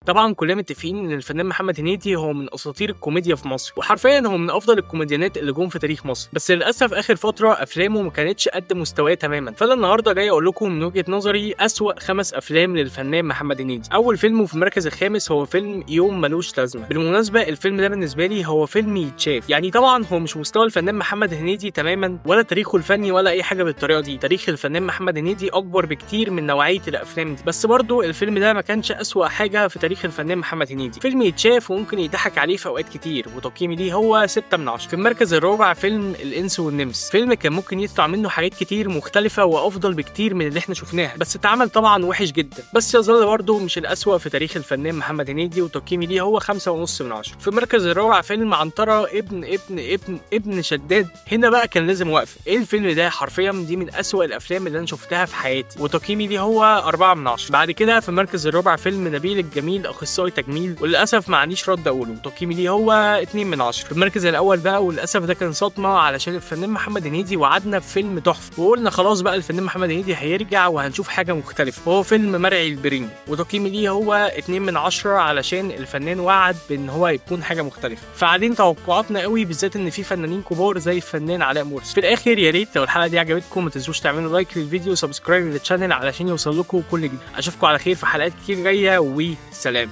طبعا كلنا متفقين ان الفنان محمد هنيدي هو من اساطير الكوميديا في مصر، وحرفيا هو من افضل الكوميديانات اللي جم في تاريخ مصر. بس للاسف اخر فتره افلامه ما كانتش قد مستواه تماما. فانا النهارده جاي اقول لكم من وجهه نظري اسوأ 5 افلام للفنان محمد هنيدي. اول فيلم وفي المركز الخامس هو فيلم يوم ملوش لازمه. بالمناسبه الفيلم ده بالنسبه لي هو فيلم يتشاف، يعني طبعا هو مش مستوى الفنان محمد هنيدي تماما ولا تاريخه الفني ولا اي حاجه بالطريقه دي. تاريخ الفنان محمد هنيدي اكبر بكتير من نوعيه الافلام دي، بس برضه الفيلم ده ما كانش اسوأ حاجه في تاريخ الفنان محمد هنيدي. فيلم يتشاف وممكن يضحك عليه في اوقات كتير، وتقييمي ليه هو 6 من 10. في المركز الرابع فيلم الانس والنمس. فيلم كان ممكن يطلع منه حاجات كتير مختلفه وافضل بكتير من اللي احنا شفناها، بس اتعمل طبعا وحش جدا، بس يظل برضه مش الاسوأ في تاريخ الفنان محمد هنيدي، وتقييمي ليه هو 5.5 من 10. في المركز الرابع فيلم عنترة ابن شداد. هنا بقى كان لازم وقف. ايه الفيلم ده؟ حرفيا دي من اسوأ الافلام اللي انا شفتها في حياتي، وتقييمي ليه هو 4 من 10. بعد كده في المركز الرابع فيلم نبيل الجميل اخصائي تجميل، وللاسف ما عنديش رد اقوله، تقييمي ليه هو 2 من 10. في المركز الاول بقى وللاسف ده كان صدمه، علشان الفنان محمد هنيدي وعدنا بفيلم تحفه، وقلنا خلاص بقى الفنان محمد هنيدي هيرجع وهنشوف حاجه مختلفه، وهو فيلم مرعي البريمو، وتقييمي ليه هو 2 من 10 علشان الفنان وعد بان هو يكون حاجه مختلفه. فقاعدين توقعاتنا قوي، بالذات ان في فنانين كبار زي الفنان علاء مرسي. في الاخر يا ريت لو الحلقه دي عجبتكم ما تنسوش تعملوا لايك للفيديو وسبسكرايب للشانل علشان يوصل لكم كل جديد. اشوفكم على خير في حلقات كتير جايه، وسلام.